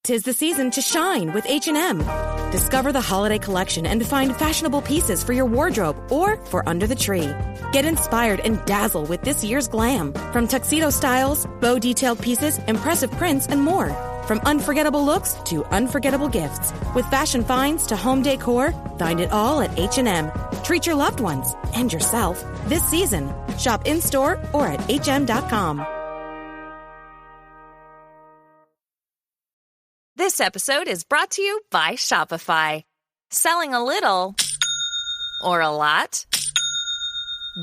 'Tis the season to shine with H&M. Discover the holiday collection and find fashionable pieces for your wardrobe or for under the tree. Get inspired and dazzle with this year's glam. From tuxedo styles, bow detailed pieces, impressive prints, and more. From unforgettable looks to unforgettable gifts. With fashion finds to home decor, find it all at H&M. Treat your loved ones and yourself this season. Shop in-store or at hm.com. This episode is brought to you by Shopify. Selling a little or a lot?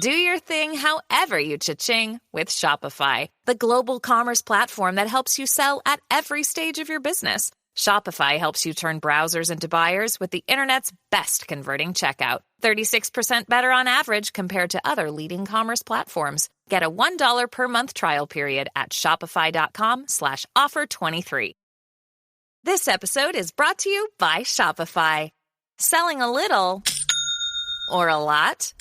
Do your thing however you cha-ching with Shopify, the global commerce platform that helps you sell at every stage of your business. Shopify helps you turn browsers into buyers with the internet's best converting checkout. 36% better on average compared to other leading commerce platforms. Get a $1 per month trial period at shopify.com/offer23. This episode is brought to you by Shopify. Selling a little or a lot?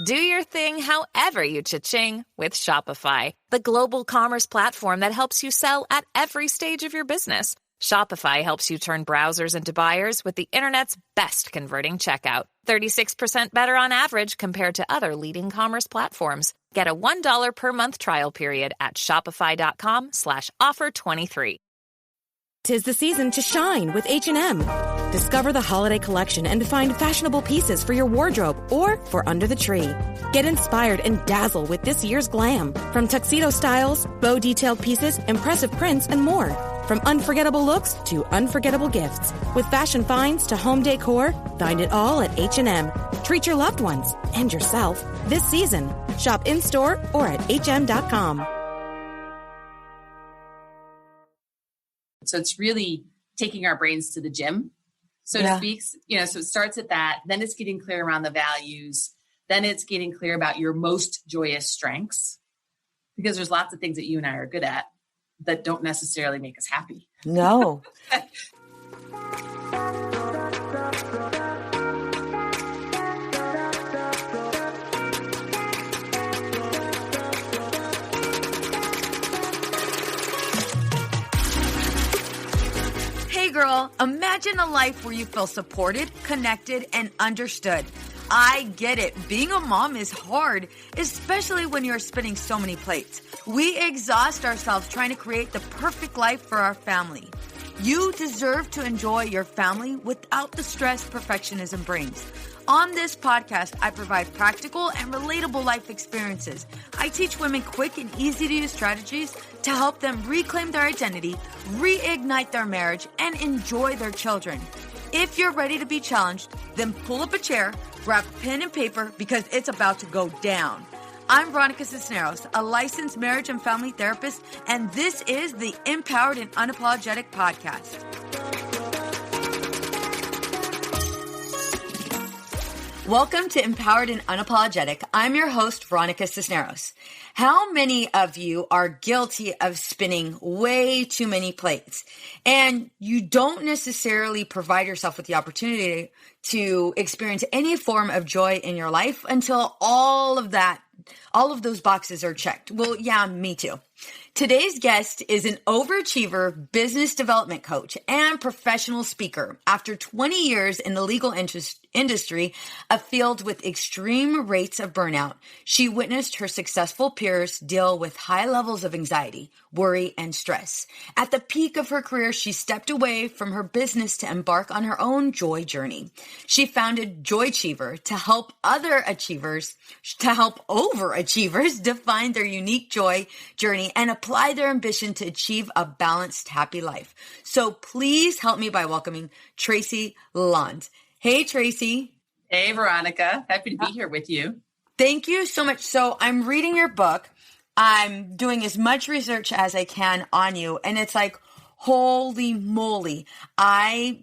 Do your thing however you cha-ching with Shopify, the global commerce platform that helps you sell at every stage of your business. Shopify helps you turn browsers into buyers with the internet's best converting checkout. 36% better on average compared to other leading commerce platforms. Get a $1 per month trial period at shopify.com/offer23. 'Tis the season to shine with H&M. Discover the holiday collection and find fashionable pieces for your wardrobe or for under the tree. Get inspired and dazzle with this year's glam. From tuxedo styles, bow detailed pieces, impressive prints, and more. From unforgettable looks to unforgettable gifts. With fashion finds to home decor, find it all at H&M. Treat your loved ones and yourself this season. Shop in-store or at hm.com. So it's really taking our brains to the gym, so to speak. You know, so it starts at that. Then it's getting clear around the values. Then it's getting clear about your most joyous strengths, because there's lots of things that you and I are good at that don't necessarily make us happy. No. Hey girl, imagine a life where you feel supported, connected, and understood. I get it. Being a mom is hard, especially when you're spinning so many plates. We exhaust ourselves trying to create the perfect life for our family. You deserve to enjoy your family without the stress perfectionism brings. On this podcast, I provide practical and relatable life experiences. I teach women quick and easy to use strategies to help them reclaim their identity, reignite their marriage, and enjoy their children. If you're ready to be challenged, then pull up a chair, grab pen and paper, because it's about to go down. I'm Veronica Cisneros, a licensed marriage and family therapist, and this is the Empowered and Unapologetic Podcast. Welcome to Empowered and Unapologetic. I'm your host, Veronica Cisneros. How many of you are guilty of spinning way too many plates? And you don't necessarily provide yourself with the opportunity to experience any form of joy in your life until all of those boxes are checked. Well, yeah, me too. Today's guest is an overachiever, business development coach, and professional speaker. After 20 years in the legal industry, a field with extreme rates of burnout, she witnessed her successful peers deal with high levels of anxiety, worry, and stress. At the peak of her career, she stepped away from her business to embark on her own joy journey. She founded Joyachiever to help overachievers define their unique joy journey and apply their ambition to achieve a balanced, happy life. So please help me by welcoming Tracy LaLonde. Hey, Tracy. Hey, Veronica. Happy to be here with you. Thank you so much. So I'm reading your book. I'm doing as much research as I can on you. And it's like, holy moly. My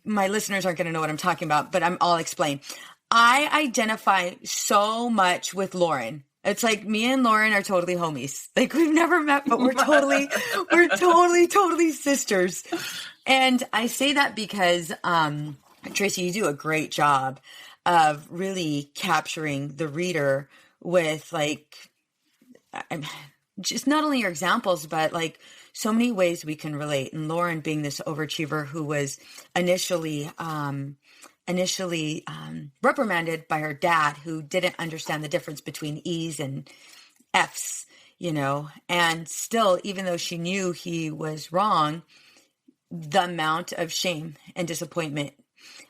listeners aren't going to know what I'm talking about, but I'll explain. I identify so much with Lauren. It's like me and Lauren are totally homies. Like we've never met, but we're totally sisters. And I say that because, Tracy, you do a great job of really capturing the reader with like, just not only your examples, but like so many ways we can relate. And Lauren, being this overachiever who was initially reprimanded by her dad, who didn't understand the difference between E's and F's, and still, even though she knew he was wrong, the amount of shame and disappointment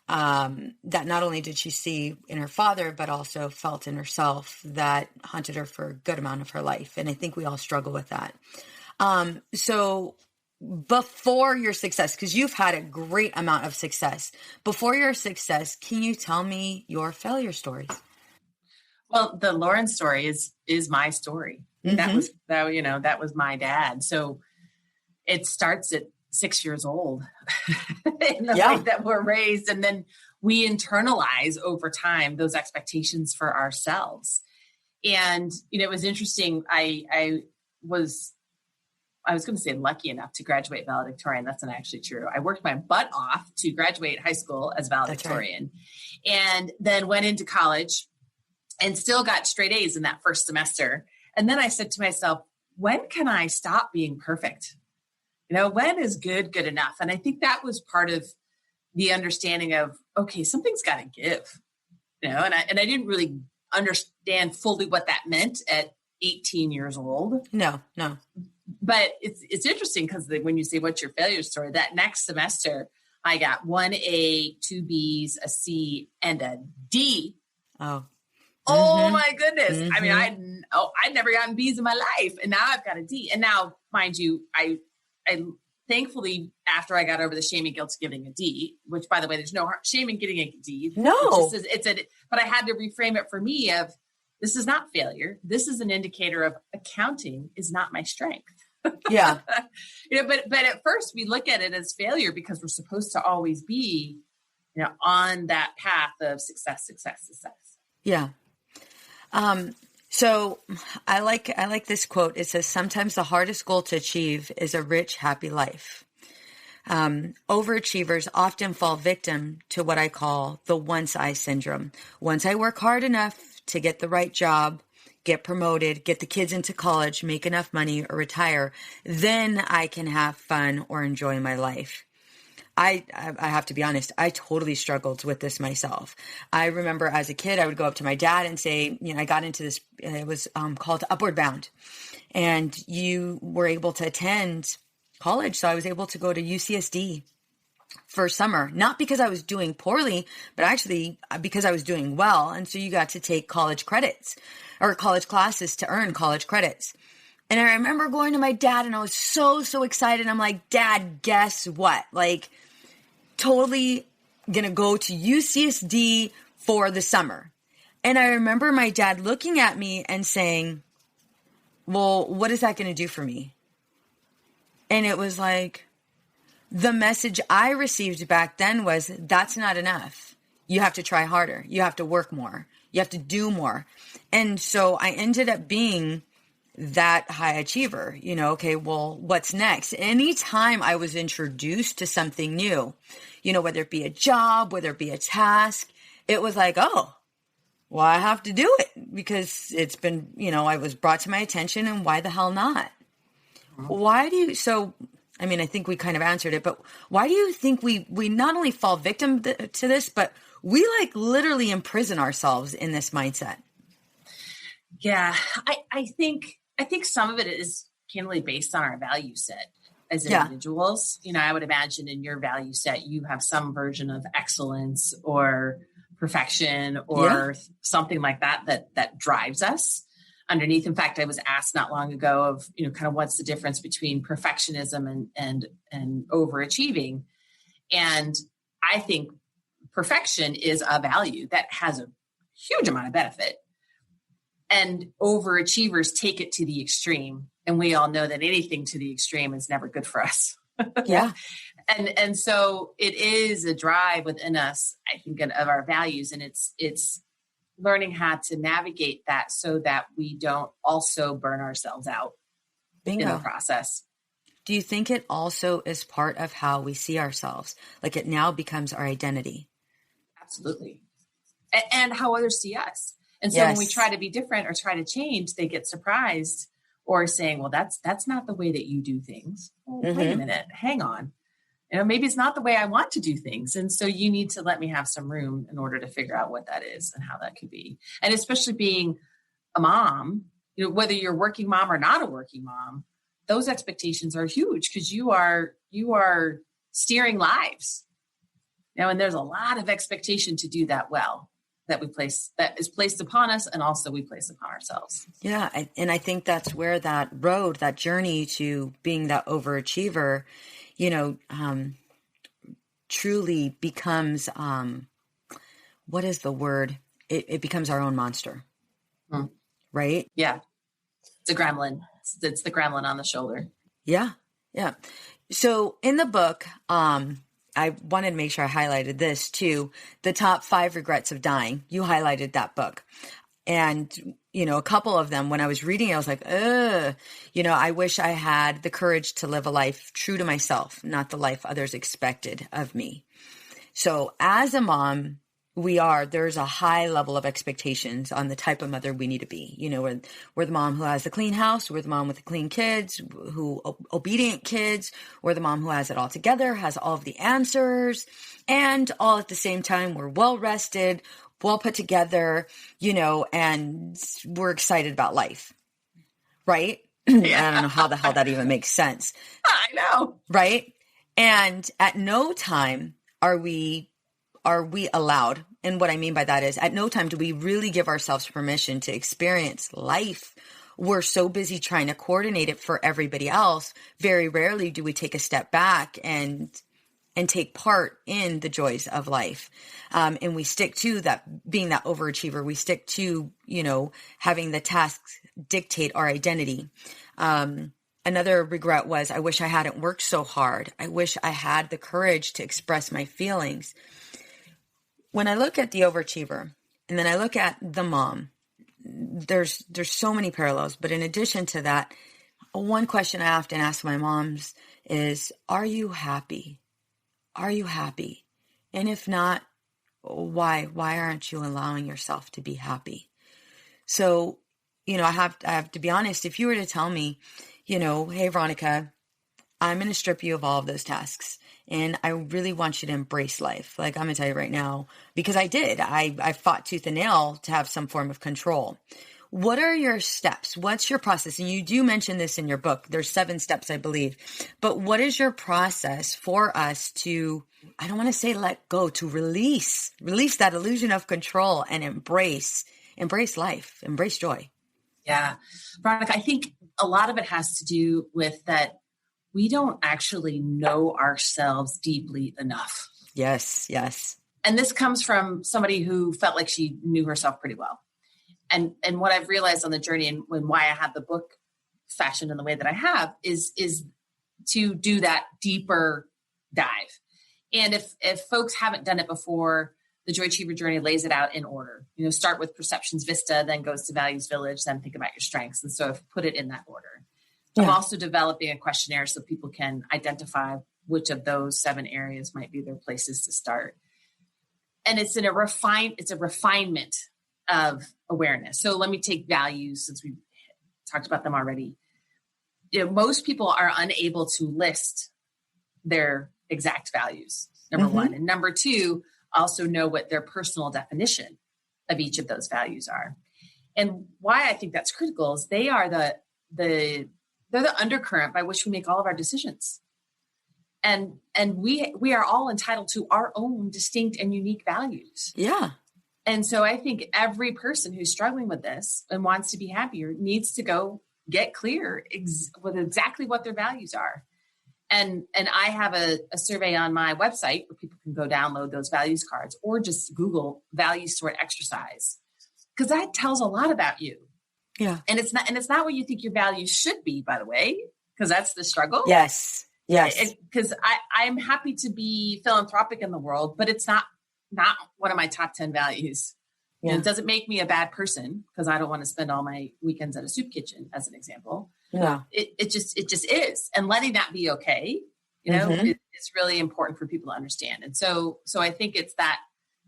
that not only did she see in her father, but also felt in herself, that haunted her for a good amount of her life. And I think we all struggle with that. So before your success, because you've had a great amount of success, before your success, can you tell me your failure stories? Well, the Lauren story is my story. Mm-hmm. That was my dad. So it starts at 6 years old in the way that we're raised. And then we internalize over time those expectations for ourselves. And, it was interesting. I was going to say lucky enough to graduate valedictorian. That's not actually true. I worked my butt off to graduate high school as valedictorian, and then went into college and still got straight A's in that first semester. And then I said to myself, when can I stop being perfect? When is good enough? And I think that was part of the understanding of, okay, something's got to give, and I didn't really understand fully what that meant at 18 years old. No. But it's interesting because when you say, what's your failure story, that next semester, I got 1 A, 2 B's, a C, and a D. Oh. Oh my goodness. Mm-hmm. I mean, I'd never gotten B's in my life, and now I've got a D. And now, mind you, I thankfully, after I got over the shame and guilt of getting a D, which, by the way, there's no shame in getting a D. No. But I had to reframe it for me of, this is not failure. This is an indicator of accounting is not my strength. Yeah. But at first we look at it as failure because we're supposed to always be, on that path of success. Yeah. So I like this quote. It says, sometimes the hardest goal to achieve is a rich, happy life. Overachievers often fall victim to what I call the once I syndrome. Once I work hard enough to get the right job, get promoted, get the kids into college, make enough money, or retire, then I can have fun or enjoy my life. I have to be honest, I totally struggled with this myself. I remember as a kid, I would go up to my dad and say, I got into this, it was called Upward Bound, and you were able to attend college. So I was able to go to UCSD for summer, not because I was doing poorly, but actually because I was doing well. And so you got to take college credits or college classes to earn college credits. And I remember going to my dad and I was so excited. I'm like, Dad, guess what? Totally going to go to UCSD for the summer. And I remember my dad looking at me and saying, well, what is that going to do for me? And it was like, the message I received back then was, that's not enough. You have to try harder. You have to work more. You have to do more. And so I ended up being that high achiever, okay, well, what's next? Anytime I was introduced to something new, whether it be a job, whether it be a task, it was like, oh, well, I have to do it because it's been, I was brought to my attention, and why the hell not? I think we kind of answered it, but why do you think we not only fall victim to this, but we literally imprison ourselves in this mindset? Yeah, I think some of it is candidly based on our value set as individuals. I would imagine in your value set, you have some version of excellence or perfection or something like that drives us underneath. In fact, I was asked not long ago of, kind of what's the difference between perfectionism and overachieving. And I think perfection is a value that has a huge amount of benefit. And overachievers take it to the extreme. And we all know that anything to the extreme is never good for us. Yeah. And so it is a drive within us, I think, of our values. And it's learning how to navigate that so that we don't also burn ourselves out in the process. Do you think it also is part of how we see ourselves? It now becomes our identity? Absolutely. And how others see us. And so when we try to be different or try to change, they get surprised or saying, well, that's not the way that you do things. Well, wait a minute, hang on. Maybe it's not the way I want to do things. And so you need to let me have some room in order to figure out what that is and how that could be. And especially being a mom, whether you're a working mom or not a working mom, those expectations are huge because you are steering lives. And there's a lot of expectation to do that well that is placed upon us, and also we place upon ourselves. Yeah. And I think that's where that journey to being that overachiever, truly becomes, what is the word? It becomes our own monster, right? Yeah. It's a gremlin. It's the gremlin on the shoulder. Yeah. Yeah. So in the book, I wanted to make sure I highlighted this too. The top 5 regrets of dying. You highlighted that book. And, a couple of them, when I was reading it, I was like, I wish I had the courage to live a life true to myself, not the life others expected of me. So as a mom, there's a high level of expectations on the type of mother we need to be. We're the mom who has the clean house. We're the mom with the clean kids, obedient kids. We're the mom who has it all together, has all of the answers, and all at the same time, we're well rested, well put together, and we're excited about life. Right? Yeah. I don't know how the hell that even makes sense. I know. Right? And at no time are we allowed? And what I mean by that is at no time do we really give ourselves permission to experience life. We're so busy trying to coordinate it for everybody else. Very rarely do we take a step back and take part in the joys of life. And we stick to that, being that overachiever. We stick to, having the tasks dictate our identity. Another regret was, I wish I hadn't worked so hard. I wish I had the courage to express my feelings. When I look at the overachiever and then I look at the mom, there's so many parallels. But in addition to that, one question I often ask my moms is, are you happy? Are you happy? And if not, why aren't you allowing yourself to be happy? So, I have to be honest. If you were to tell me, hey, Veronica, I'm going to strip you of all of those tasks. And I really want you to embrace life. Like, I'm going to tell you right now, because I did. I fought tooth and nail to have some form of control. What are your steps? What's your process? And you do mention this in your book. There's 7 steps, I believe. But what is your process for us to, I don't want to say let go, to release that illusion of control and embrace life, embrace joy? Yeah. Veronica, I think a lot of it has to do with that we don't actually know ourselves deeply enough. Yes, yes. And this comes from somebody who felt like she knew herself pretty well. And what I've realized on the journey and why I have the book fashioned in the way that I have is to do that deeper dive. And if folks haven't done it before, the Joy Achiever journey lays it out in order. Start with Perceptions Vista, then goes to Values Village, then think about your strengths. And so I've put it in that order. Yeah. I'm also developing a questionnaire so people can identify which of those 7 areas might be their places to start. And it's a refinement of awareness. So let me take values, since we talked about them already. Most people are unable to list their exact values, number one. And number 2, also know what their personal definition of each of those values are. And why I think that's critical is they are they're the undercurrent by which we make all of our decisions. And we are all entitled to our own distinct and unique values. Yeah. And so I think every person who's struggling with this and wants to be happier needs to go get clear with exactly what their values are. And I have a survey on my website where people can go download those values cards or just Google values toward exercise, because that tells a lot about you. Yeah. And it's not what you think your values should be, by the way, because that's the struggle. Yes. Yes. Because I'm happy to be philanthropic in the world, but it's not one of my top 10 values. Yeah. It doesn't make me a bad person because I don't want to spend all my weekends at a soup kitchen, as an example. No. It just is. And letting that be okay, it's really important for people to understand. And so I think it's that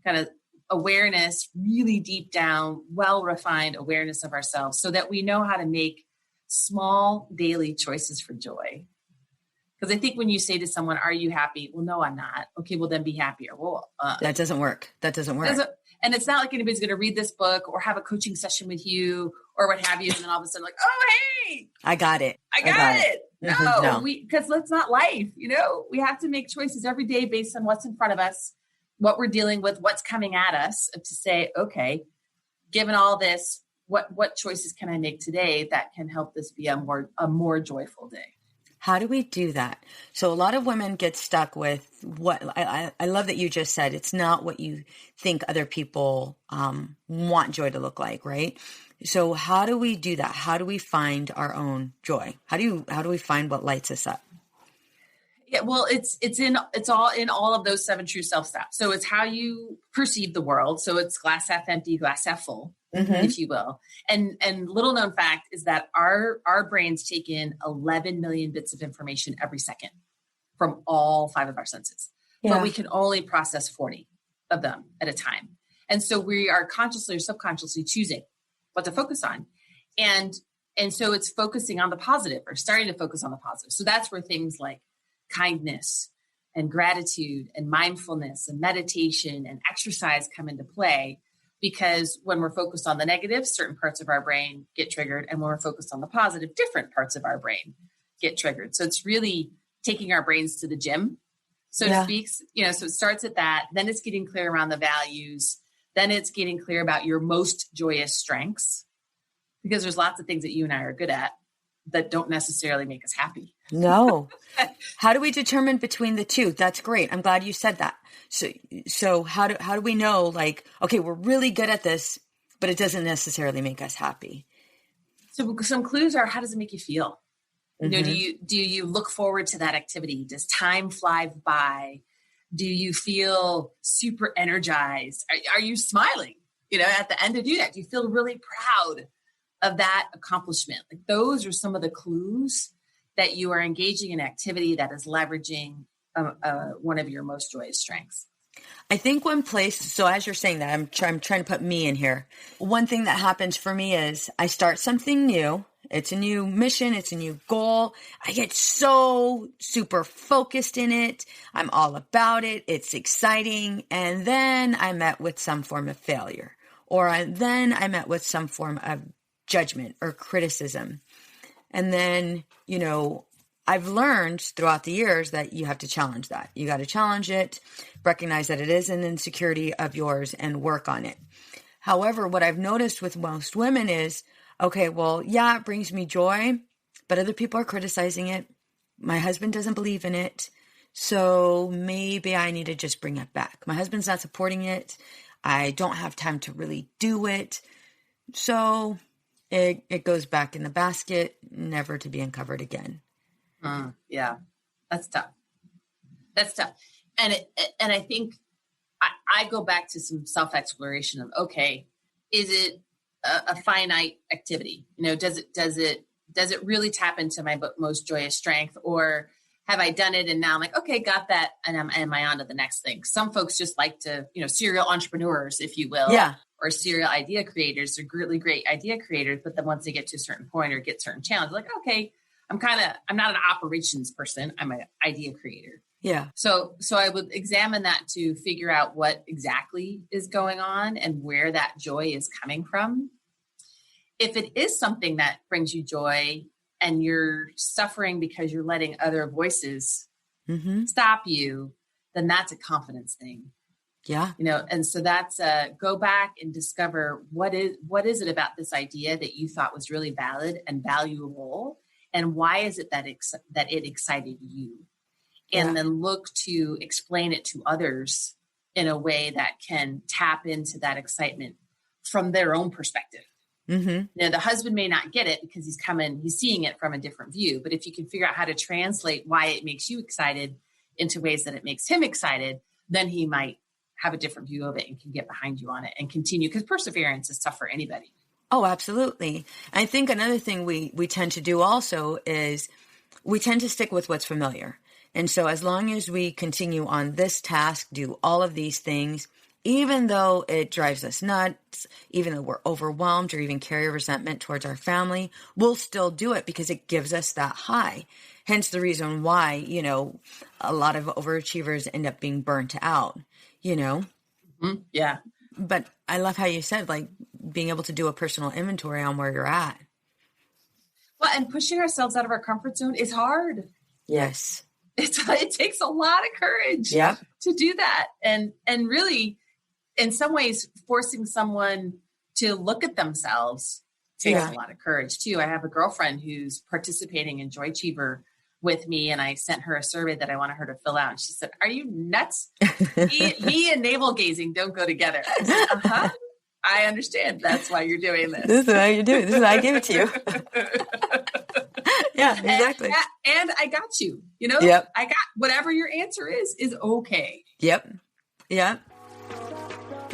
kind of awareness, really deep down, well-refined awareness of ourselves so that we know how to make small daily choices for joy. Because I think when you say to someone, are you happy? Well, no, I'm not. Okay, well then be happier. Well, that doesn't work. And it's not like anybody's going to read this book or have a coaching session with you or what have you. And then all of a sudden like, oh, hey, I got it. No, because that's not life. We have to make choices every day based on what's in front of us, what we're dealing with, what's coming at us, to say, okay, given all this, what choices can I make today that can help this be a more joyful day? How do we do that? So a lot of women get stuck with what I love that you just said. It's not what you think other people want joy to look like, right? So how do we do that? How do we find our own joy? How do we find what lights us up? Yeah, well, it's all in all of those 7 true self steps. So it's how you perceive the world. So it's glass half empty, glass half full, if you will. And little known fact is that our brains take in 11 million bits of information every second from all 5 of our senses, but we can only process 40 of them at a time. And so we are consciously or subconsciously choosing what to focus on. And so it's focusing on the positive or starting to focus on the positive. So that's where things like kindness and gratitude and mindfulness and meditation and exercise come into play, because when we're focused on the negative, certain parts of our brain get triggered. And when we're focused on the positive, different parts of our brain get triggered. So it's really taking our brains to the gym, so to speak. So it starts at that. Then it's getting clear around the values. Then it's getting clear about your most joyous strengths, because there's lots of things that you and I are good at that don't necessarily make us happy. No. How do we determine between the two? That's great. I'm glad you said that. So how do we know, like, okay, we're really good at this, but it doesn't necessarily make us happy? So some clues are, how does it make you feel? Do you look forward to that activity? Does time fly by? Do you feel super energized? Are you smiling, at the end of doing that? Do you feel really proud of that accomplishment? Like, those are some of the clues that you are engaging in activity that is leveraging one of your most joyous strengths. I think so as you're saying that, I'm trying to put me in here. One thing that happens for me is I start something new. It's a new mission. It's a new goal. I get so super focused in it. I'm all about it. It's exciting. And then I met with some form of failure, then I met with some form of judgment or criticism. And then, I've learned throughout the years that you have to challenge that. You got to challenge it, recognize that it is an insecurity of yours, and work on it. However, what I've noticed with most women is, okay, well, it brings me joy, but other people are criticizing it. My husband doesn't believe in it. So maybe I need to just bring it back. My husband's not supporting it. I don't have time to really do it. So it goes back in the basket, never to be uncovered again. Yeah, that's tough. And I think I go back to some self-exploration of, okay, is it a finite activity? Does it really tap into my most joyous strength, or have I done it and now I'm like, okay, got that, and am I on to the next thing? Some folks just like to, serial entrepreneurs, if you will, or serial idea creators. They're really great idea creators, but then once they get to a certain point or get certain challenge, like, okay, I'm not an operations person. I'm an idea creator. Yeah. So I would examine that to figure out what exactly is going on and where that joy is coming from. If it is something that brings you joy and you're suffering because you're letting other voices stop you, then that's a confidence thing. Yeah. And so that's go back and discover what is it about this idea that you thought was really valid and valuable, and why is it that it excited you? And then look to explain it to others in a way that can tap into that excitement from their own perspective. The husband may not get it because he's seeing it from a different view. But if you can figure out how to translate why it makes you excited into ways that it makes him excited, then he might have a different view of it and can get behind you on it and continue, because perseverance is tough for anybody. Oh, absolutely. I think another thing we tend to do also is we tend to stick with what's familiar. And so as long as we continue on this task, do all of these things, even though it drives us nuts, even though we're overwhelmed or even carry resentment towards our family, we'll still do it because it gives us that high. Hence the reason why, you know, a lot of overachievers end up being burnt out, you know? Mm-hmm. Yeah. But I love how you said, like, being able to do a personal inventory on where you're at. Well, and pushing ourselves out of our comfort zone is hard. Yes. It takes a lot of courage to do that. And really, in some ways, forcing someone to look at themselves takes a lot of courage too. I have a girlfriend who's participating in Joyachiever with me, and I sent her a survey that I wanted her to fill out. And she said, "Are you nuts? Me and navel gazing don't go together." I said, I understand. That's why you're doing this. This is why you're doing it. This is why I gave it to you. Yeah, exactly. And I got you. You know, I got whatever your answer is okay. Yep.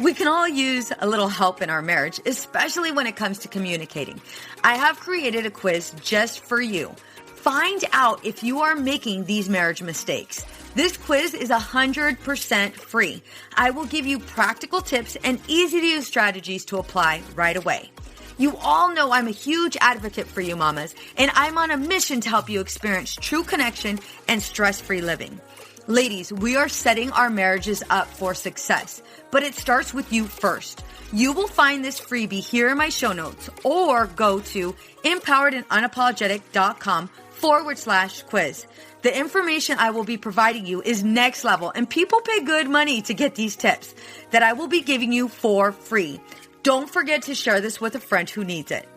We can all use a little help in our marriage, especially when it comes to communicating. I have created a quiz just for you. Find out if you are making these marriage mistakes. This quiz is 100% free. I will give you practical tips and easy to use strategies to apply right away. You all know I'm a huge advocate for you mamas, and I'm on a mission to help you experience true connection and stress-free living. Ladies, we are setting our marriages up for success, but it starts with you first. You will find this freebie here in my show notes or go to empoweredandunapologetic.com/quiz. The information I will be providing you is next level, and people pay good money to get these tips that I will be giving you for free. Don't forget to share this with a friend who needs it.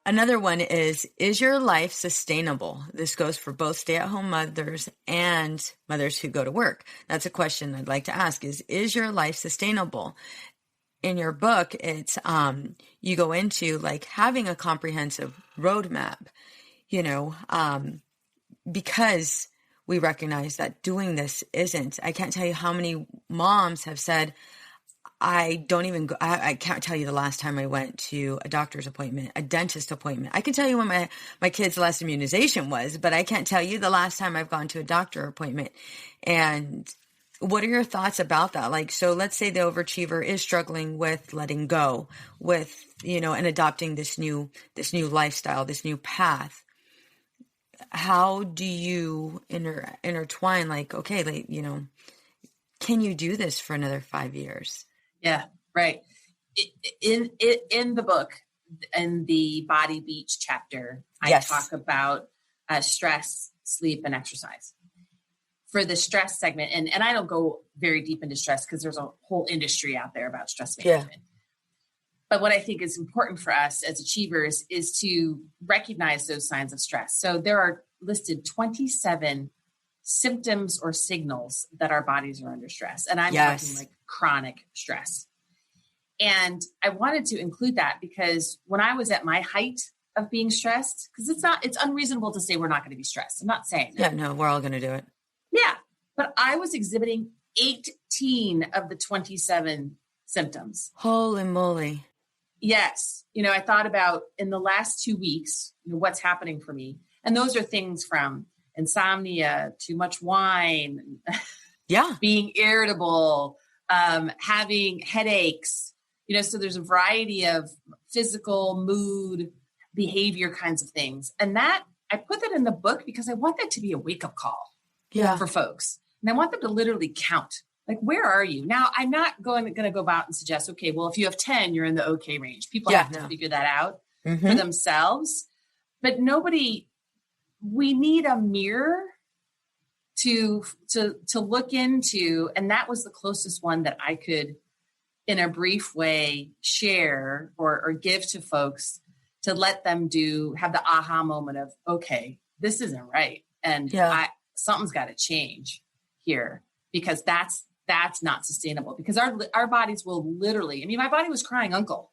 Another one is your life sustainable? This goes for both stay-at-home mothers and mothers who go to work. That's a question I'd like to ask is your life sustainable? In your book, it's you go into like having a comprehensive roadmap, you know, because we recognize that doing this isn't. I can't tell you how many moms have said, I can't tell you the last time I went to a doctor's appointment, a dentist appointment. I can tell you when my kid's last immunization was, but I can't tell you the last time I've gone to a doctor appointment. And what are your thoughts about that? Like, so let's say the overachiever is struggling with letting go, with, you know, and adopting this new lifestyle, this new path. How do you intertwine, like, okay, like, you know, can you do this for another 5 years? Yeah, right. In the book, in the Body Beach chapter, I talk about stress, sleep, and exercise. For the stress segment, and I don't go very deep into stress because there's a whole industry out there about stress management. Yeah. But what I think is important for us as achievers is to recognize those signs of stress. So there are listed 27 symptoms or signals that our bodies are under stress. And I'm talking like chronic stress. And I wanted to include that because when I was at my height of being stressed, because it's unreasonable to say we're not going to be stressed. I'm not saying that. Yeah, no, we're all going to do it. Yeah. But I was exhibiting 18 of the 27 symptoms. Holy moly. Yes. You know, I thought about in the last 2 weeks, you know, what's happening for me. And those are things from insomnia, too much wine, being irritable, having headaches, you know, so there's a variety of physical, mood, behavior kinds of things. And that I put that in the book because I want that to be a wake-up call for folks. And I want them to literally count. Like, where are you? Now, I'm not going to go out and suggest, okay, well, if you have 10, you're in the okay range. People have to figure that out for themselves. But we need a mirror to look into. And that was the closest one that I could, in a brief way, share or give to folks to let them have the aha moment of, okay, this isn't right. And something's got to change here because that's not sustainable because our bodies will literally, I mean, my body was crying uncle.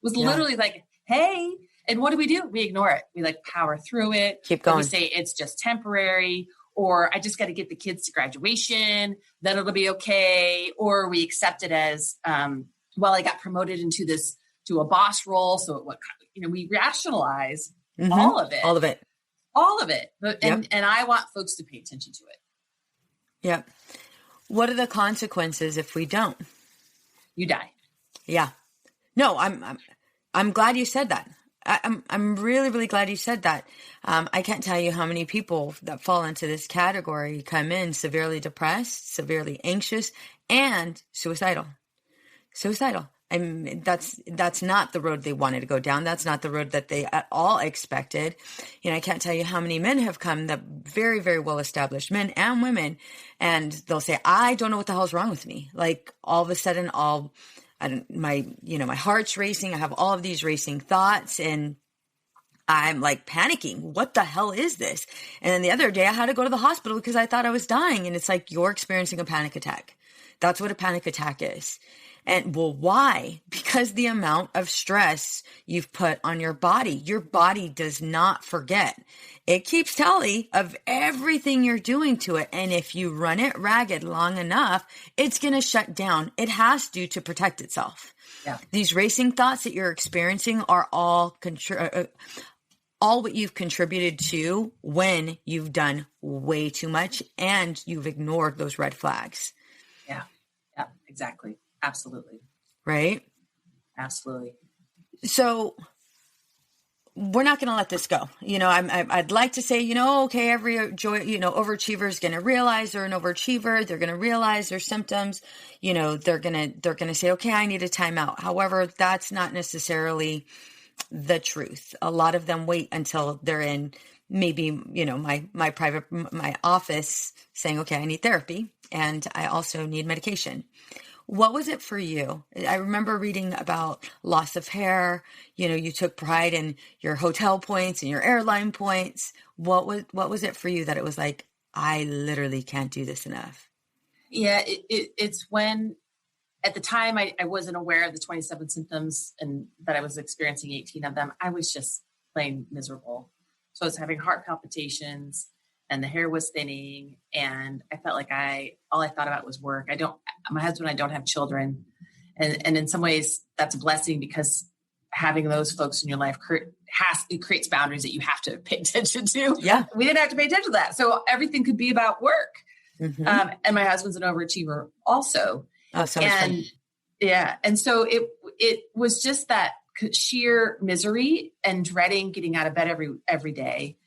It was literally like, hey, and what do? We ignore it. We like power through it. Keep going. We say it's just temporary, or I just got to get the kids to graduation, then it'll be okay. Or we accept it as, well, I got promoted to a boss role. So we rationalize all of it. But, and I want folks to pay attention to it. Yeah. What are the consequences if we don't? You die. Yeah. No, I'm glad you said that. I'm really, really glad you said that. I can't tell you how many people that fall into this category come in severely depressed, severely anxious, and suicidal. I mean, that's not the road they wanted to go down. That's not the road that they at all expected. I can't tell you how many men have come, that very, very well-established men and women, and they'll say, I don't know what the hell's wrong with me. Like all of a sudden, my heart's racing. I have all of these racing thoughts and I'm like panicking. What the hell is this? And then the other day I had to go to the hospital because I thought I was dying. And it's like, you're experiencing a panic attack. That's what a panic attack is. And well, why? Because the amount of stress you've put on your body does not forget. It keeps tally of everything you're doing to it. And if you run it ragged long enough, it's going to shut down. It has to protect itself. Yeah. These racing thoughts that you're experiencing are all what you've contributed to when you've done way too much and you've ignored those red flags. Yeah, exactly. Absolutely. Right? Absolutely. So we're not going to let this go. I'd like to say, okay, every overachiever is going to realize they're an overachiever. They're going to realize their symptoms. They're going to say, okay, I need a timeout. However, that's not necessarily the truth. A lot of them wait until they're in maybe, my office saying, okay, I need therapy and I also need medication. What was it for you? I remember reading about loss of hair. You took pride in your hotel points and your airline points. What was it for you that it was like, I literally can't do this enough? Yeah, it's when at the time I wasn't aware of the 27 symptoms and that I was experiencing 18 of them. I was just plain miserable. So I was having heart palpitations and the hair was thinning and I felt like all I thought about was work. My husband and I don't have children. And in some ways that's a blessing because having those folks in your life it creates boundaries that you have to pay attention to. Yeah. We didn't have to pay attention to that. So everything could be about work. Mm-hmm. And my husband's an overachiever also. Oh, so and fun. Yeah. And so it was just that sheer misery and dreading getting out of bed every day.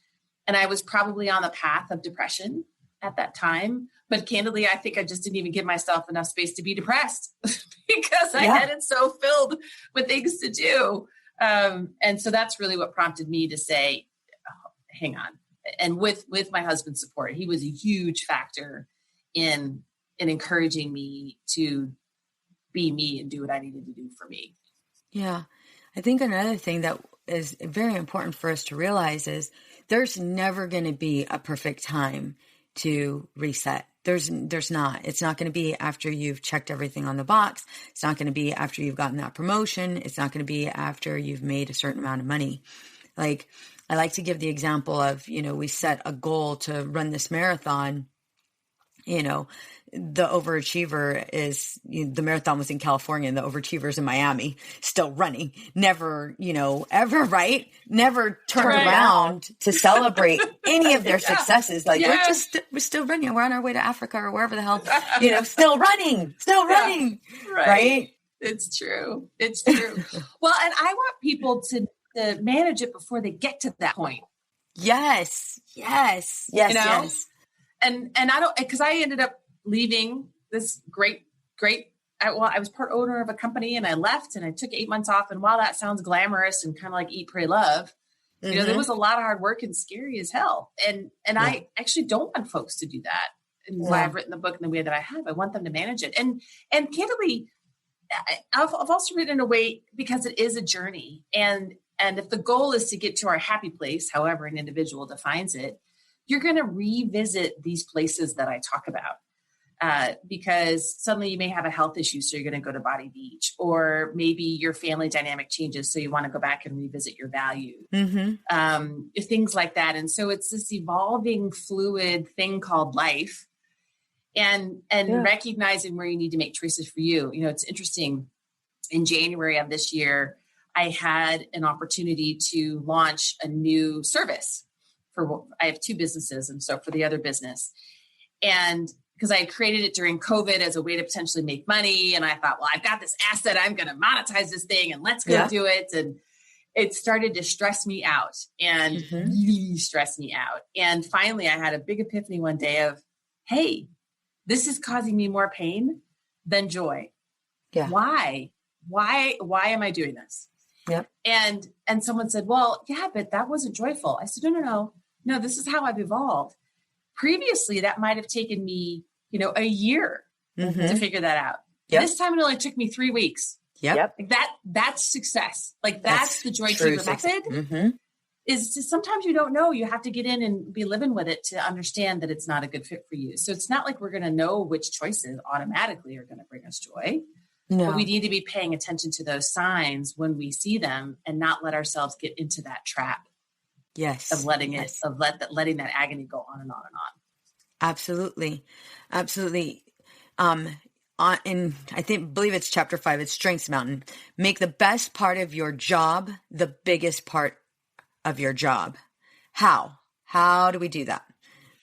And I was probably on the path of depression at that time. But candidly, I think I just didn't even give myself enough space to be depressed because I had it so filled with things to do. And so that's really what prompted me to say, oh, hang on. And with my husband's support, he was a huge factor in encouraging me to be me and do what I needed to do for me. Yeah. I think another thing that is very important for us to realize is there's never going to be a perfect time to reset. There's not. It's not going to be after you've checked everything on the box. It's not going to be after you've gotten that promotion. It's not going to be after you've made a certain amount of money. Like, I like to give the example of, we set a goal to run this marathon. The overachiever is, the marathon was in California and the overachiever is in Miami, still running, never, ever, right? Never turn around to celebrate any of their successes. Like we're still running. We're on our way to Africa or wherever the hell, still running, right? It's true. Well, and I want people to manage it before they get to that point. Yes. And I don't, because I ended up leaving this great, I was part owner of a company and I left and I took 8 months off. And while that sounds glamorous and kind of like eat, pray, love, there was a lot of hard work and scary as hell. And I actually don't want folks to do that. And why I've written the book in the way that I have, I want them to manage it. And candidly, I've also written in a way because it is a journey. And if the goal is to get to our happy place, however an individual defines it, you're going to revisit these places that I talk about. Because suddenly you may have a health issue, so you're going to go to Body Beach, or maybe your family dynamic changes, so you want to go back and revisit your value, things like that. And so it's this evolving, fluid thing called life, and recognizing where you need to make choices for you. It's interesting. In January of this year, I had an opportunity to launch a new service I have 2 businesses, and so for the other business. And because I created it during COVID as a way to potentially make money. And I thought, well, I've got this asset, I'm going to monetize this thing and let's go do it. And it started to stress me out and really stress me out. And finally I had a big epiphany one day of, hey, this is causing me more pain than joy. Yeah. Why am I doing this? Yep. And someone said, well, yeah, but that wasn't joyful. I said, no, this is how I've evolved. Previously, that might've taken me, a year to figure that out. Yep. This time it only took me 3 weeks. Yep. Like that's success. Like that's the joy keeper method. Is to, sometimes you don't know. You have to get in and be living with it to understand that it's not a good fit for you. So it's not like we're going to know which choices automatically are going to bring us joy. No. But we need to be paying attention to those signs when we see them and not let ourselves get into that trap. Yes. Of letting letting that agony go on and on and on. Absolutely. Believe it's chapter 5, it's Strengths Mountain. Make the best part of your job the biggest part of your job. How do we do that?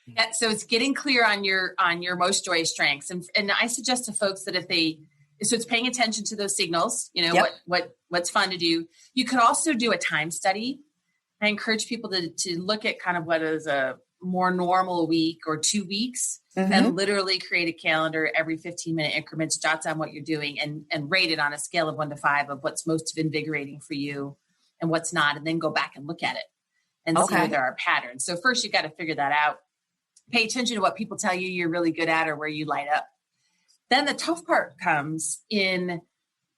Yeah, so it's getting clear on your most joyous strengths. And I suggest to folks that so it's paying attention to those signals, what's fun to do. You could also do a time study. I encourage people to look at kind of what is a more normal week or 2 weeks and literally create a calendar every 15-minute increments, jot down what you're doing and rate it on a scale of 1 to 5 of what's most invigorating for you and what's not, and then go back and look at it and see where there are patterns. So first you've got to figure that out. Pay attention to what people tell you you're really good at or where you light up. Then the tough part comes in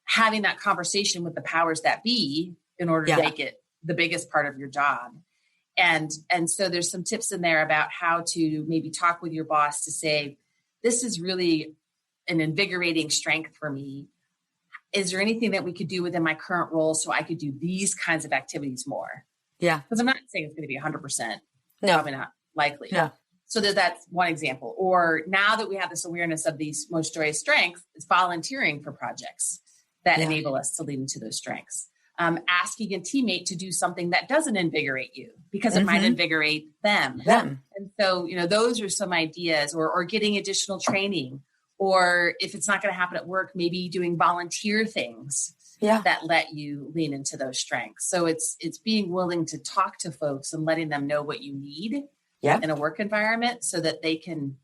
having that conversation with the powers that be in order to make it the biggest part of your job. And so there's some tips in there about how to maybe talk with your boss to say, this is really an invigorating strength for me. Is there anything that we could do within my current role so I could do these kinds of activities more? Yeah. Because I'm not saying it's going to be 100%. No. Probably not likely. No. So that's one example. Or now that we have this awareness of these most joyous strengths, it's volunteering for projects that enable us to lead into those strengths. Asking a teammate to do something that doesn't invigorate you because it might invigorate them. And so, those are some ideas, or getting additional training, or if it's not going to happen at work, maybe doing volunteer things that let you lean into those strengths. So it's being willing to talk to folks and letting them know what you need in a work environment so that they can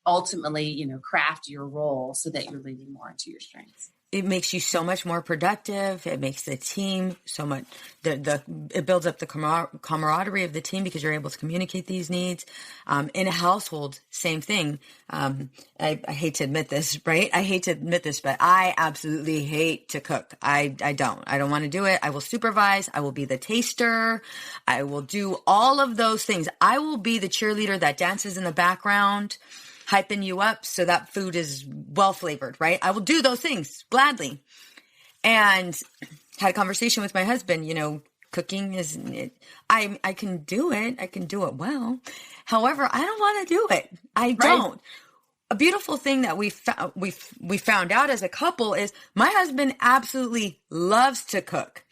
ultimately, craft your role so that you're leaning more into your strengths. It makes you so much more productive. It makes the team so much, it builds up the camaraderie of the team because you're able to communicate these needs. In a household, same thing. I hate to admit this, right? But I absolutely hate to cook. I don't want to do it. I will supervise. I will be the taster. I will do all of those things. I will be the cheerleader that dances in the background, hyping you up so that food is well flavored, right? I will do those things gladly. And had a conversation with my husband, cooking I can do it. I can do it well. However, I don't want to do it. I don't. A beautiful thing that we found out as a couple is my husband absolutely loves to cook.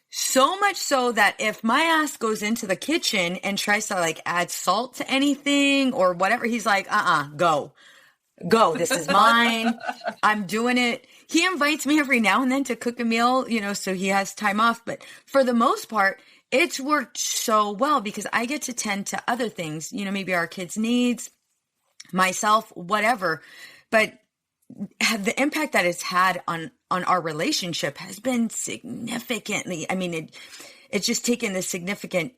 So much so that if my ass goes into the kitchen and tries to add salt to anything or whatever, he's like, go. This is mine. I'm doing it. He invites me every now and then to cook a meal, so he has time off. But for the most part, it's worked so well because I get to tend to other things, maybe our kids' needs, myself, whatever. But the impact that it's had on our relationship has been significantly, it's just taken this significant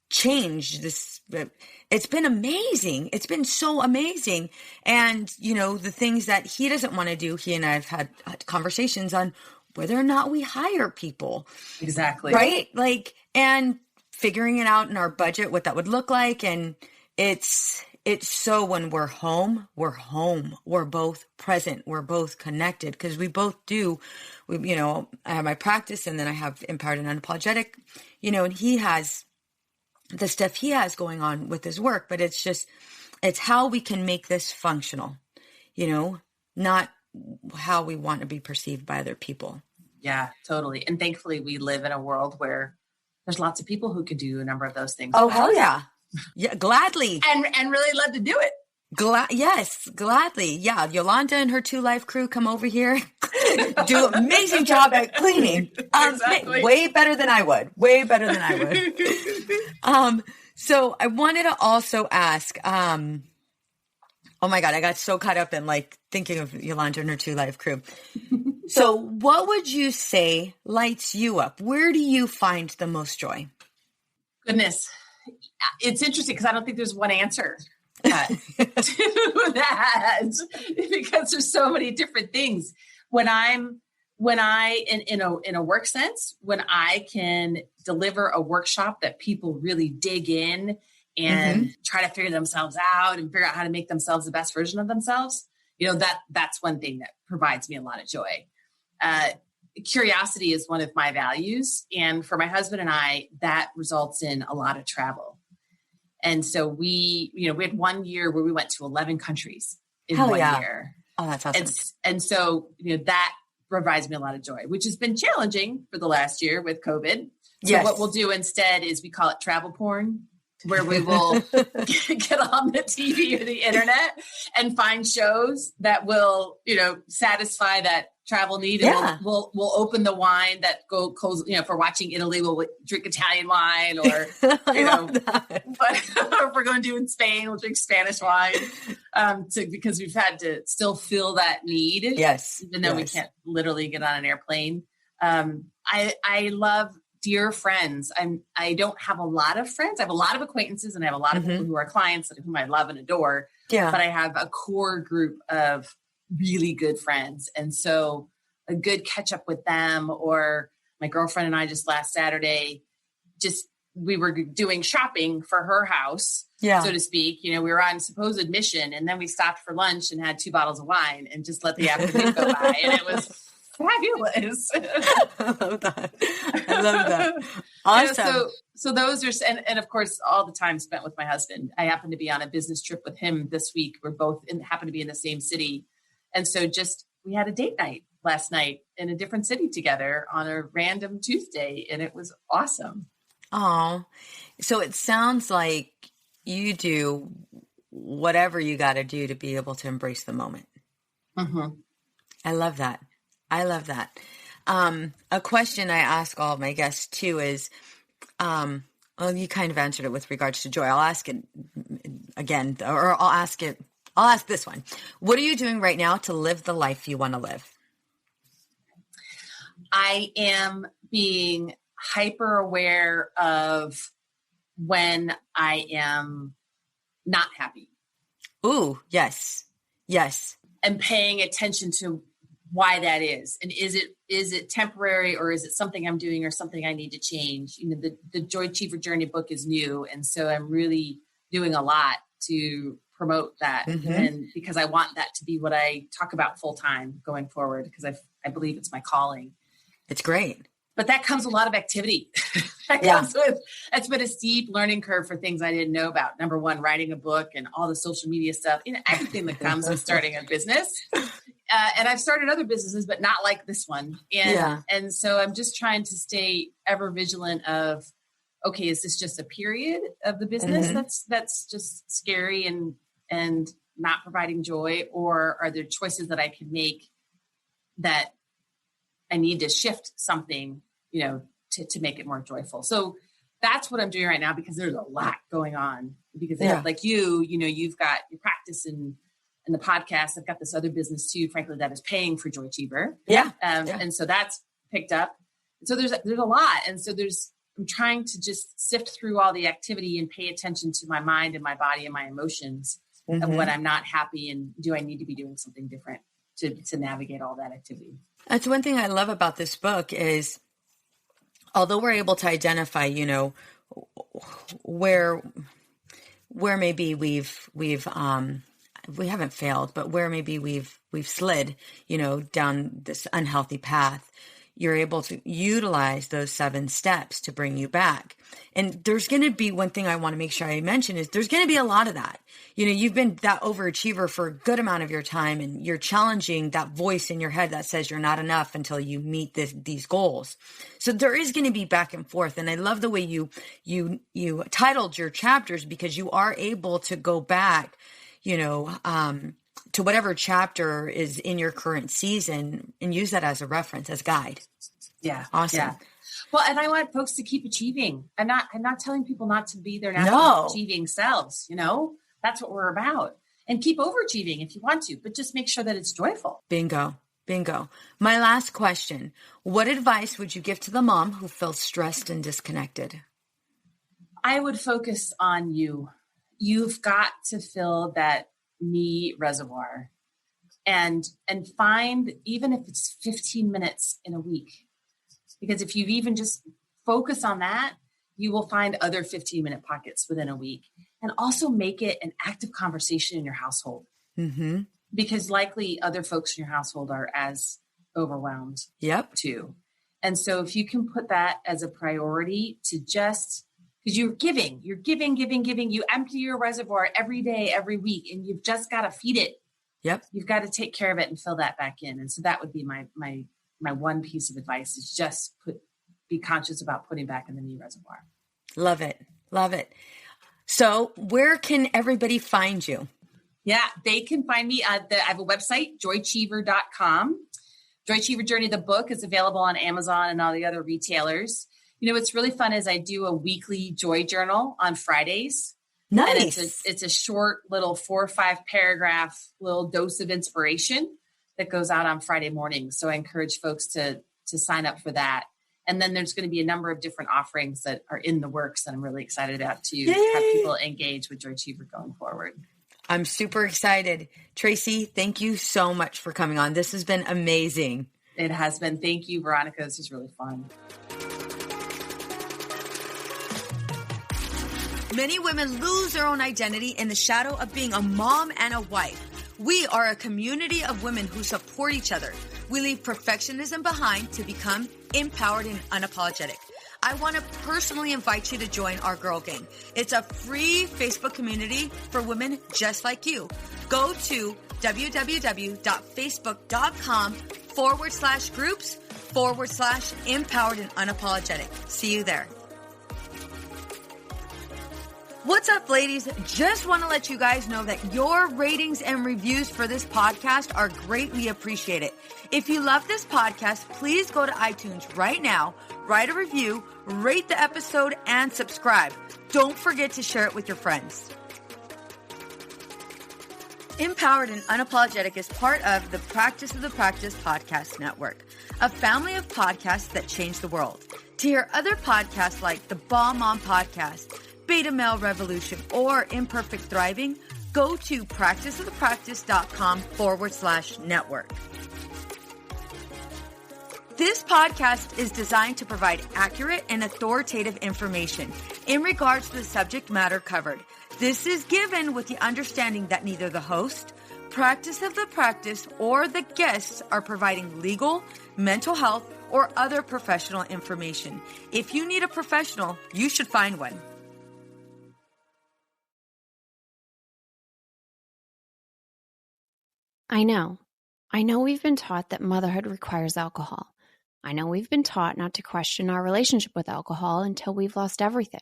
change. It's been amazing. It's been so amazing. And, the things that he doesn't want to do, he and I have had conversations on whether or not we hire people. Exactly. Right? And figuring it out in our budget, what that would look like. And it's so when we're home, we're both present, we're both connected because we both do, I have my practice and then I have Empowered and Unapologetic, and he has the stuff he has going on with his work, but it's how we can make this functional, not how we want to be perceived by other people. Yeah, totally. And thankfully we live in a world where there's lots of people who could do a number of those things. Oh, hell yeah. Yeah, gladly. And really love to do it. Yes, gladly. Yeah. Yolanda and her 2 Life crew come over here, do an amazing job at cleaning. Exactly. Way better than I would. Way better than I would. So I wanted to also ask, oh my God, I got so caught up in like thinking of Yolanda and her 2 Life crew. So what would you say lights you up? Where do you find the most joy? Goodness. It's interesting because I don't think there's one answer to that because there's so many different things. In a work sense, when I can deliver a workshop that people really dig in and try to figure themselves out and figure out how to make themselves the best version of themselves, that's one thing that provides me a lot of joy. Curiosity is one of my values. And for my husband and I, that results in a lot of travel. And so we had 1 year where we went to 11 countries in one year. Oh, that's awesome. And so, that provides me a lot of joy, which has been challenging for the last year with COVID. So what we'll do instead is we call it travel porn, where we will get on the TV or the internet and find shows that will, satisfy that travel need. And we'll open the wine that goes, if we're watching Italy, we'll drink Italian wine or, but if we're going to do in Spain, we'll drink Spanish wine because we've had to still fill that need. Yes. Even though we can't literally get on an airplane. I love dear friends. I don't have a lot of friends. I have a lot of acquaintances and I have a lot of people who are clients and whom I love and adore. Yeah. But I have a core group of really good friends. And so a good catch up with them, or my girlfriend and I just last Saturday, we were doing shopping for her house, so to speak. We were on supposed mission and then we stopped for lunch and had 2 bottles of wine and just let the afternoon go by. And it was fabulous. I love that. Awesome. So those are, and of course, all the time spent with my husband. I happened to be on a business trip with him this week. We're both happened to be in the same city. And so we had a date night last night in a different city together on a random Tuesday. And it was awesome. Oh, so it sounds like you do whatever you got to do to be able to embrace the moment. Mm-hmm. I love that. A question I ask all of my guests too is, well, you kind of answered it with regards to joy. I'll ask it again, or I'll ask this one. What are you doing right now to live the life you want to live? I am being hyper aware of when I am not happy. Ooh, yes. And paying attention to why that is. And is it temporary, or is it something I'm doing or something I need to change? The Joy Achiever Journey book is new. And so I'm really doing a lot to promote that. And because I want that to be what I talk about full time going forward, because I believe it's my calling. It's great. But that comes with a lot of activity. It's been a steep learning curve for things I didn't know about. Number one, writing a book and all the social media stuff, everything that comes with starting a business. And I've started other businesses, but not like this one. And so I'm just trying to stay ever vigilant of, okay, is this just a period of the business that's just scary and not providing joy? Or are there choices that I can make that I need to shift something, to make it more joyful? So that's what I'm doing right now, because there's a lot going on. Because like you've got your practice and the podcast. I've got this other business too, frankly, that is paying for Joy Achiever. And so that's picked up. So there's a lot. And so I'm trying to just sift through all the activity and pay attention to my mind and my body and my emotions of when I'm not happy, and do I need to be doing something different to navigate all that activity. That's one thing I love about this book is, although we're able to identify, where maybe we haven't failed, but where maybe we've slid, down this unhealthy path, you're able to utilize those 7 steps to bring you back. And there's going to be one thing I want to make sure I mention is there's going to be a lot of that. You've been that overachiever for a good amount of your time, and you're challenging that voice in your head that says you're not enough until you meet these goals. So there is going to be back and forth. And I love the way you titled your chapters, because you are able to go back, to whatever chapter is in your current season and use that as a reference, as guide. Yeah. Awesome. Yeah. Well, and I want folks to keep achieving. I'm not telling people not to be their natural achieving selves. That's what we're about. And keep overachieving if you want to, but just make sure that it's joyful. Bingo. My last question. What advice would you give to the mom who feels stressed and disconnected? I would focus on you. You've got to fill that me reservoir and find, even if it's 15 minutes in a week, because if you even just focus on that, you will find other 15-minute pockets within a week. And also make it an active conversation in your household, because likely other folks in your household are as overwhelmed too. And so if you can put that as a priority to just, because you're giving, you empty your reservoir every day, every week, and you've just got to feed it. You've got to take care of it and fill that back in. And so that would be my one piece of advice, is just be conscious about putting back in the me reservoir. Love it. So where can everybody find you? Yeah, they can find me. I have a website, joycheever.com. Joycheever Journey, the book, is available on Amazon and all the other retailers. What's really fun is I do a weekly joy journal on Fridays. Nice. And it's a short little 4 or 5 paragraph little dose of inspiration that goes out on Friday mornings. So I encourage folks to sign up for that. And then there's going to be a number of different offerings that are in the works that I'm really excited about to have people engage with Joycheever going forward. I'm super excited. Tracy, thank you so much for coming on. This has been amazing. It has been. Thank you, Veronica. This was really fun. Many women lose their own identity in the shadow of being a mom and a wife. We are a community of women who support each other. We leave perfectionism behind to become empowered and unapologetic. I want to personally invite you to join our Girl Gang. It's a free Facebook community for women just like you. Go to www.facebook.com/groups/empowered and unapologetic. See you there. What's up, ladies? Just want to let you guys know that your ratings and reviews for this podcast are greatly appreciated. If you love this podcast, please go to iTunes right now, write a review, rate the episode, and subscribe. Don't forget to share it with your friends. Empowered and Unapologetic is part of the Practice of the Practice podcast network, a family of podcasts that change the world. To hear other podcasts like the Bomb Mom Podcast, Beta Male Revolution, or Imperfect Thriving, go to practiceofthepractice.com/network. This podcast is designed to provide accurate and authoritative information in regards to the subject matter covered. This is given with the understanding that neither the host, Practice of the Practice, or the guests are providing legal, mental health, or other professional information. If you need a professional, you should find one. I know we've been taught that motherhood requires alcohol. I know we've been taught not to question our relationship with alcohol until we've lost everything.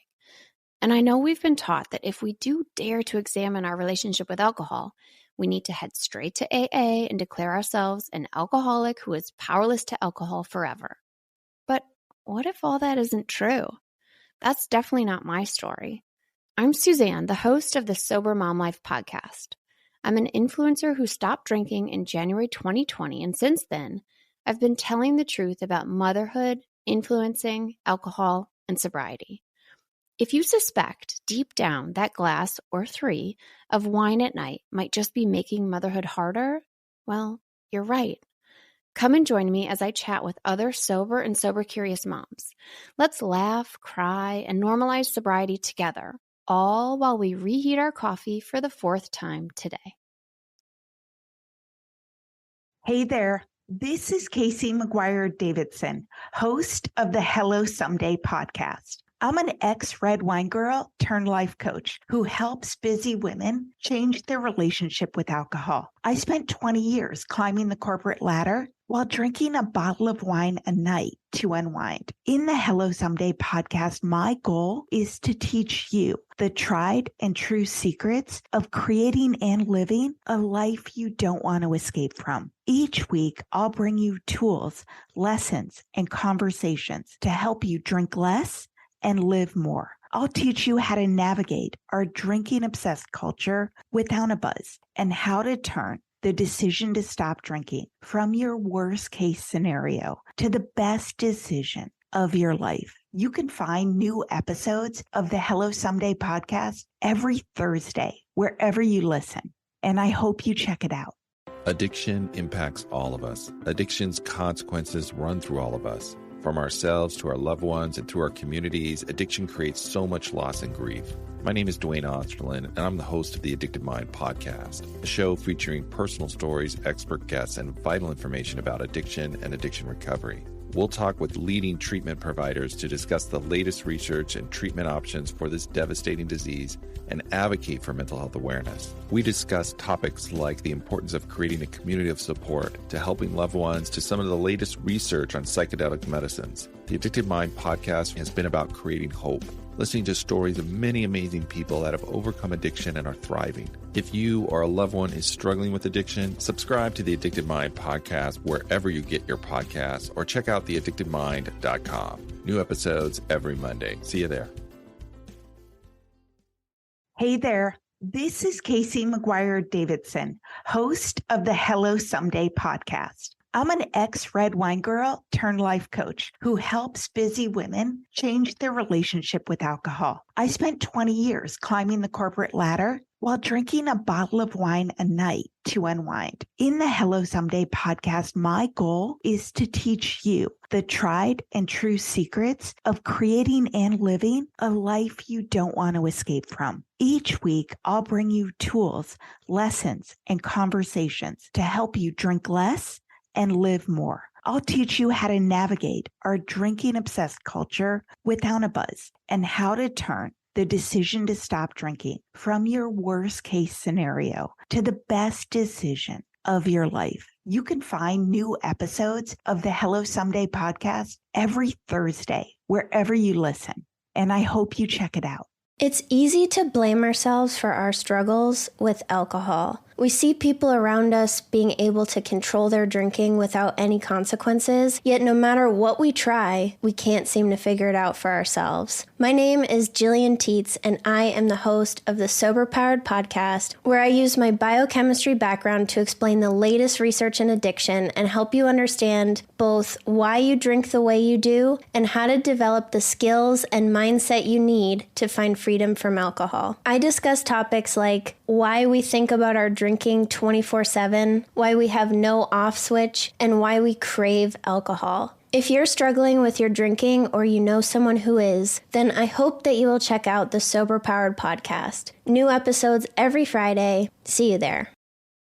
And I know we've been taught that if we do dare to examine our relationship with alcohol, we need to head straight to AA and declare ourselves an alcoholic who is powerless to alcohol forever. But what if all that isn't true? That's definitely not my story. I'm Suzanne, the host of the Sober Mom Life podcast. I'm an influencer who stopped drinking in January 2020, and since then, I've been telling the truth about motherhood, influencing, alcohol, and sobriety. If you suspect deep down that glass or 3 of wine at night might just be making motherhood harder, well, you're right. Come and join me as I chat with other sober and sober-curious moms. Let's laugh, cry, and normalize sobriety together, all while we reheat our coffee for the 4th time today. Hey there, this is Casey McGuire Davidson, host of the Hello Someday podcast. I'm an ex-red wine girl turned life coach who helps busy women change their relationship with alcohol. I spent 20 years climbing the corporate ladder while drinking a bottle of wine a night to unwind. In the Hello Someday podcast, my goal is to teach you the tried and true secrets of creating and living a life you don't want to escape from. Each week, I'll bring you tools, lessons, and conversations to help you drink less and live more. I'll teach you how to navigate our drinking-obsessed culture without a buzz and how to turn the decision to stop drinking from your worst case scenario to the best decision of your life. You can find new episodes of the Hello Someday podcast every Thursday, wherever you listen. And I hope you check it out. Addiction impacts all of us. Addiction's consequences run through all of us. From ourselves to our loved ones and through our communities, addiction creates so much loss and grief. My name is Dwayne Osterlin, and I'm the host of the Addicted Mind podcast, a show featuring personal stories, expert guests, and vital information about addiction and addiction recovery. We'll talk with leading treatment providers to discuss the latest research and treatment options for this devastating disease and advocate for mental health awareness. We discuss topics like the importance of creating a community of support to helping loved ones to some of the latest research on psychedelic medicines. The Addicted Mind podcast has been about creating hope, listening to stories of many amazing people that have overcome addiction and are thriving. If you or a loved one is struggling with addiction, subscribe to the Addicted Mind podcast wherever you get your podcasts or check out theaddictedmind.com. New episodes every Monday. See you there. Hey there, this is Casey McGuire Davidson, host of the Hello Someday podcast. I'm an ex-red wine girl turned life coach who helps busy women change their relationship with alcohol. I spent 20 years climbing the corporate ladder while drinking a bottle of wine a night to unwind. In the Hello Someday podcast, my goal is to teach you the tried and true secrets of creating and living a life you don't want to escape from. Each week, I'll bring you tools, lessons, and conversations to help you drink less and live more. I'll teach you how to navigate our drinking-obsessed culture without a buzz and how to turn the decision to stop drinking from your worst case scenario to the best decision of your life. You can find new episodes of the Hello Someday podcast every Thursday, wherever you listen. And I hope you check it out. It's easy to blame ourselves for our struggles with alcohol. We see people around us being able to control their drinking without any consequences, yet no matter what we try, we can't seem to figure it out for ourselves. My name is Jillian Teets, and I am the host of the Sober Powered podcast, where I use my biochemistry background to explain the latest research in addiction and help you understand both why you drink the way you do and how to develop the skills and mindset you need to find freedom from alcohol. I discuss topics like why we think about our drinking 24/7, why we have no off switch, and why we crave alcohol. If you're struggling with your drinking or you know someone who is, then I hope that you will check out the Sober Powered podcast. New episodes every Friday. See you there.